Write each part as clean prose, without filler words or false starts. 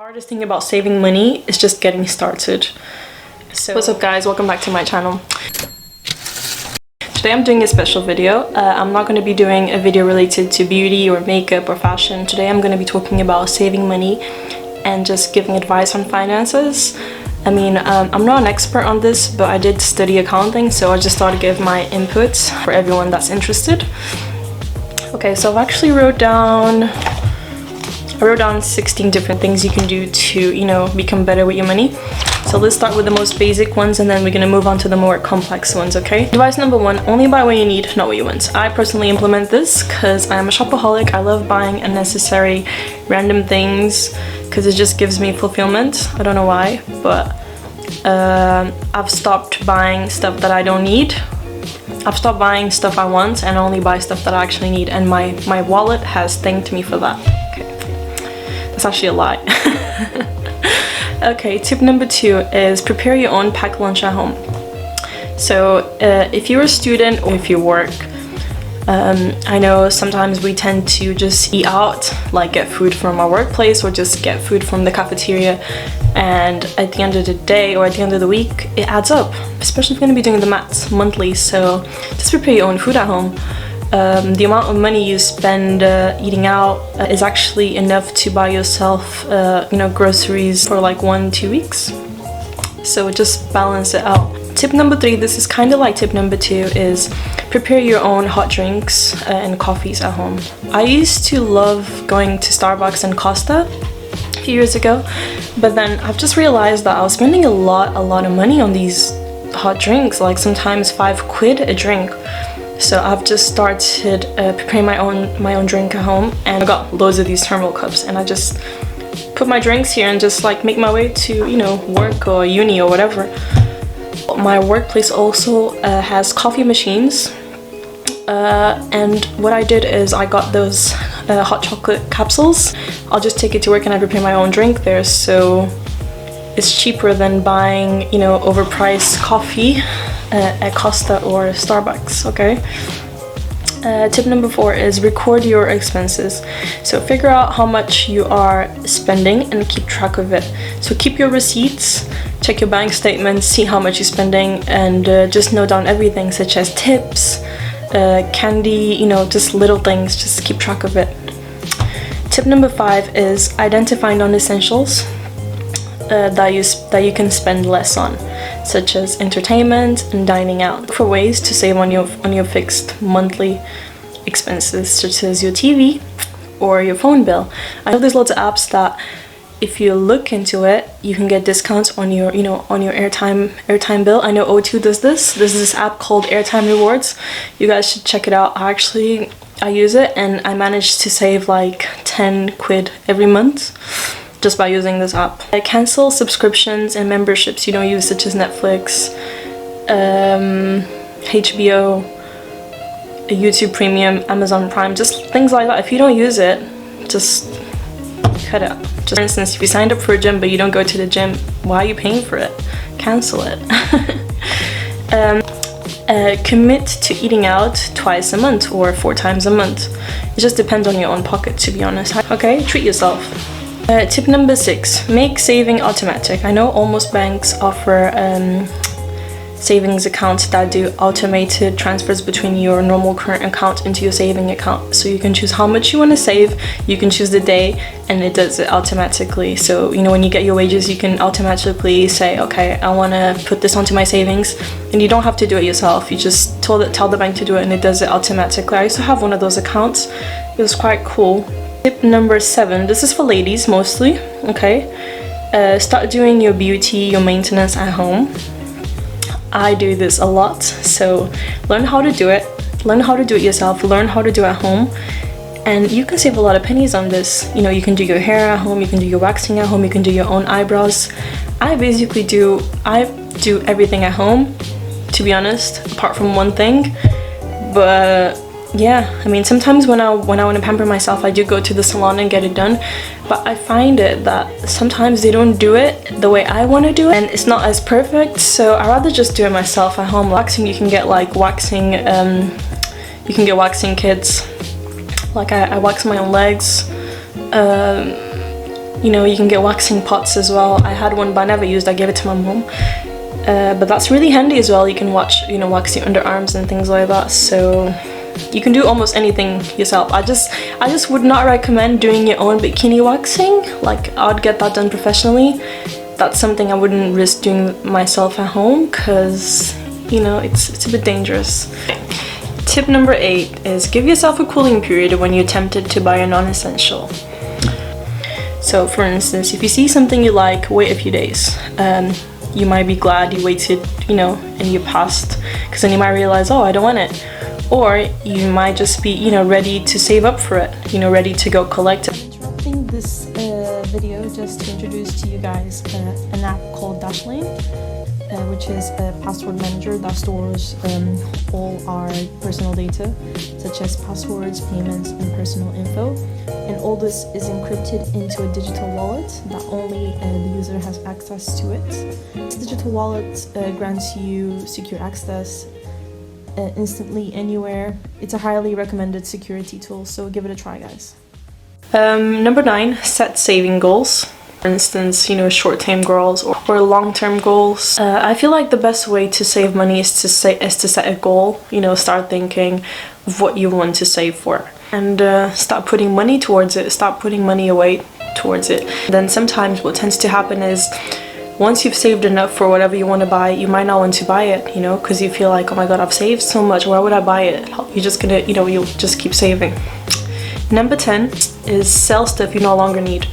hardest thing about saving money is just getting started. So what's up guys, welcome back to my channel. Today I'm doing a special video. I'm not going to be doing a video related to beauty or makeup or fashion. Today I'm going to be talking about saving money and just giving advice on finances. I mean, I'm not an expert on this, but I did study accounting, so I just thought to give my input for everyone that's interested. Okay, so I've actually wrote down 16 different things you can do to, become better with your money. So let's start with the most basic ones and then we're gonna move on to the more complex ones, okay? Advice number one, only buy what you need, not what you want. I personally implement this because I'm a shopaholic. I love buying unnecessary random things because it just gives me fulfillment. I don't know why, but I've stopped buying stuff that I don't need. I've stopped buying stuff I want and only buy stuff that I actually need, and my wallet has thanked me for that. Okay, that's actually a lie. Okay, tip number two is prepare your own packed lunch at home. So if you're a student or if you work, I know sometimes we tend to just eat out, like get food from our workplace or just get food from the cafeteria, and at the end of the day or at the end of the week it adds up, especially if you're going to be doing the maths monthly. So just prepare your own food at home. The amount of money you spend eating out is actually enough to buy yourself groceries for like 1-2 weeks, so just balance it out. Tip number three, this is kind of like tip number two, is prepare your own hot drinks and coffees at home. I used to love going to Starbucks and Costa a few years ago, but then I've just realized that I was spending a lot of money on these hot drinks, like sometimes £5 a drink. So I've just started preparing my own drink at home, and I got loads of these thermal cups, and I just put my drinks here and just like make my way to work or uni or whatever. My workplace also has coffee machines, and what I did is I got those hot chocolate capsules. I'll just take it to work and I prepare my own drink there, so it's cheaper than buying overpriced coffee at Costa or Starbucks, okay? Tip number four is record your expenses. So figure out how much you are spending and keep track of it. So keep your receipts, check your bank statements, see how much you're spending, and just note down everything such as tips, candy, just little things, just keep track of it. Tip number five is identify non-essentials that you can spend less on, such as entertainment and dining out. Look for ways to save on your fixed monthly expenses, such as your TV or your phone bill. I know there's lots of apps that if you look into it, you can get discounts on your airtime bill. I know O2 does this. There's this app called Airtime Rewards. You guys should check it out. I use it and I managed to save like £10 every month just by using this app. Cancel subscriptions and memberships you don't use, such as Netflix, HBO, YouTube Premium, Amazon Prime, just things like that. If you don't use it, just cut it. Just for instance, if you signed up for a gym but you don't go to the gym, why are you paying for it? Cancel it. Commit to eating out twice a month or 4 times a month. It just depends on your own pocket, to be honest. Okay, treat yourself. Tip number 6, make saving automatic. I know almost banks offer savings accounts that do automated transfers between your normal current account into your saving account. So you can choose how much you want to save, you can choose the day, and it does it automatically. So when you get your wages, you can automatically say, okay, I want to put this onto my savings, and you don't have to do it yourself. You just tell the bank to do it and it does it automatically. I used to have one of those accounts. It was quite cool. Tip number 7, this is for ladies mostly, okay? Start doing your beauty, your maintenance at home. I do this a lot, so learn how to do it. Learn how to do it yourself, learn how to do it at home, and you can save a lot of pennies on this. You can do your hair at home, you can do your waxing at home, you can do your own eyebrows. I do everything at home, to be honest, apart from one thing. But yeah, I mean, sometimes when I want to pamper myself, I do go to the salon and get it done, but I find it that sometimes they don't do it the way I want to do it, and it's not as perfect, so I rather just do it myself at home. Waxing, you can get like waxing kits. Like I wax my own legs, You know, you can get waxing pots as well. I had one but I never used. I gave it to my mom. But that's really handy as well. You can wax your underarms and things like that. So you can do almost anything yourself. I just would not recommend doing your own bikini waxing. Like, I'd get that done professionally. That's something I wouldn't risk doing myself at home, because, you know, it's a bit dangerous. Tip number 8 is give yourself a cooling period when you're tempted to buy a non-essential. So for instance, if you see something you like, wait a few days. You might be glad you waited, you know, and you passed, because then you might realize, oh, I don't want it. Or you might just be, you know, ready to save up for it, you know, ready to go collect it. Interrupting this video just to introduce to you guys an app called Dashlane, which is a password manager that stores all our personal data, such as passwords, payments, and personal info. And all this is encrypted into a digital wallet that only the user has access to it. This digital wallet grants you secure access instantly anywhere. It's a highly recommended security tool, so give it a try, guys. Number 9, set saving goals. For instance, you know, short-term goals or long-term goals. I feel like the best way to save money is to set a goal. You know, start thinking of what you want to save for, and start putting money towards it. Start putting money away towards it. Then sometimes what tends to happen is, once you've saved enough for whatever you want to buy, you might not want to buy it, you know, because you feel like, oh my god, I've saved so much, why would I buy it? You're just gonna, you know, you'll just keep saving. Number 10 is sell stuff you no longer need.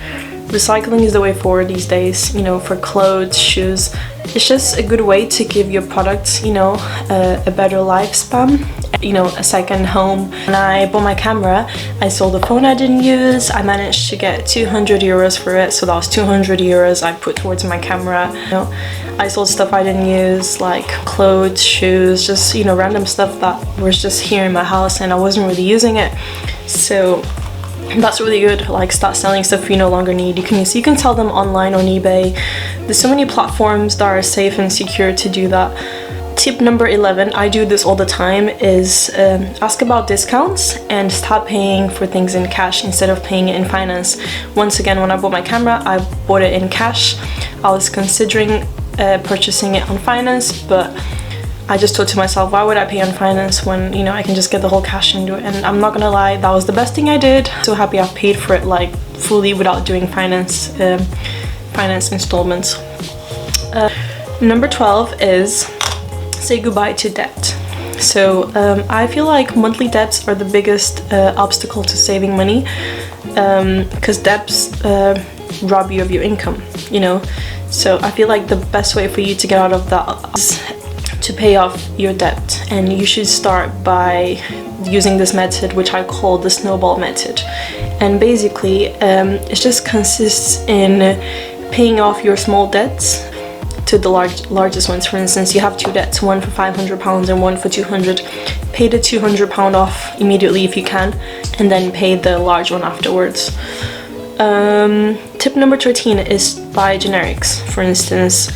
Recycling is the way forward these days, you know, for clothes, shoes. It's just a good way to give your products, you know, a better lifespan, you know, a second home. When I bought my camera, I sold the phone I didn't use. I managed to get 200 euros for it, so that was 200 euros I put towards my camera. You know, I sold stuff I didn't use, like clothes, shoes, just, you know, random stuff that was just here in my house and I wasn't really using it. So that's really good. Like, start selling stuff you no longer need. You can sell them online on eBay. There's so many platforms that are safe and secure to do that. Tip number 11, I do this all the time, is ask about discounts and start paying for things in cash instead of paying it in finance. Once again, when I bought my camera, I bought it in cash. I was considering purchasing it on finance, but I just thought to myself, why would I pay on finance when, you know, I can just get the whole cash and do it? And I'm not gonna lie, that was the best thing I did. So happy I paid for it like fully without doing finance installments. Number 12 is say goodbye to debt. So I feel like monthly debts are the biggest obstacle to saving money, because debts rob you of your income, you know. So I feel like the best way for you to get out of that is to pay off your debt, and you should start by using this method, which I call the snowball method. And basically it just consists in paying off your small debts to the largest ones. For instance, you have 2 debts, one for £500 and one for 200. Pay the £200 off immediately if you can, and then pay the large one afterwards. Tip number 13 is buy generics. For instance,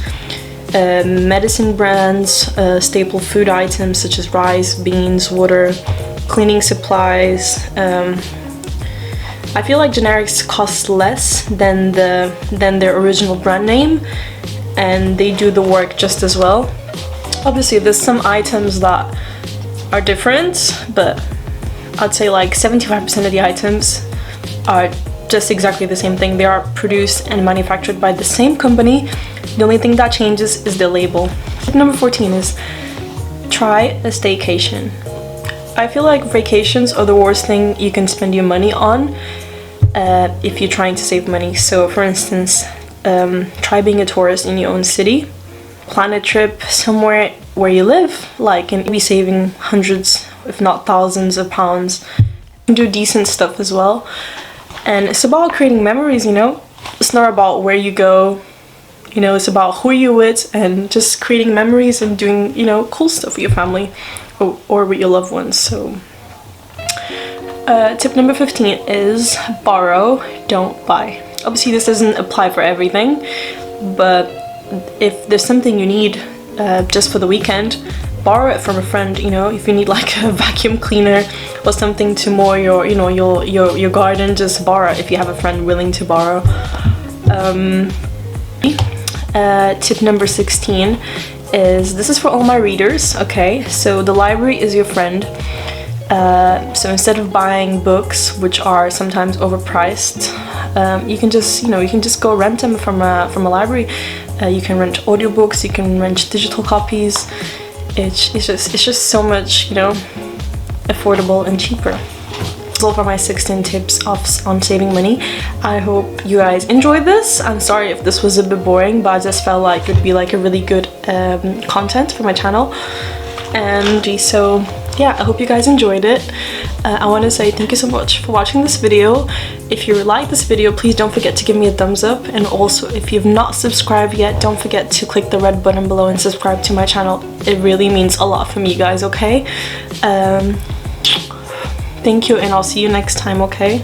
medicine brands, staple food items such as rice, beans, water, cleaning supplies. I feel like generics cost less than their original brand name, and they do the work just as well. Obviously, there's some items that are different, but I'd say like 75% of the items are just exactly the same thing. They are produced and manufactured by the same company. The only thing that changes is the label. Number 14 is try a staycation. I feel like vacations are the worst thing you can spend your money on if you're trying to save money. So for instance, try being a tourist in your own city. Plan a trip somewhere where you live, like, and be saving hundreds if not thousands of pounds. Do decent stuff as well. And it's about creating memories, you know. It's not about where you go, you know, it's about who you're with and just creating memories and doing, you know, cool stuff with your family or with your loved ones. So tip number 15 is borrow, don't buy. Obviously this doesn't apply for everything, but if there's something you need just for the weekend, borrow it from a friend, you know, if you need like a vacuum cleaner or something to mow your, you know, your garden, just borrow it if you have a friend willing to borrow. Tip number 16 is, this is for all my readers, okay? So the library is your friend. So instead of buying books, which are sometimes overpriced, you can just, you know, you can just go rent them from a library. You can rent audiobooks, you can rent digital copies. It's just so much, you know, affordable and cheaper. That's all for my 16 tips on saving money. I hope you guys enjoyed this. I'm sorry if this was a bit boring, but I just felt like it would be like a really good content for my channel. And so yeah, I hope you guys enjoyed it. I want to say thank you so much for watching this video. If you like this video, please don't forget to give me a thumbs up, and also if you've not subscribed yet, don't forget to click the red button below and subscribe to my channel. It really means a lot for me, guys, okay? Thank you, and I'll see you next time, okay?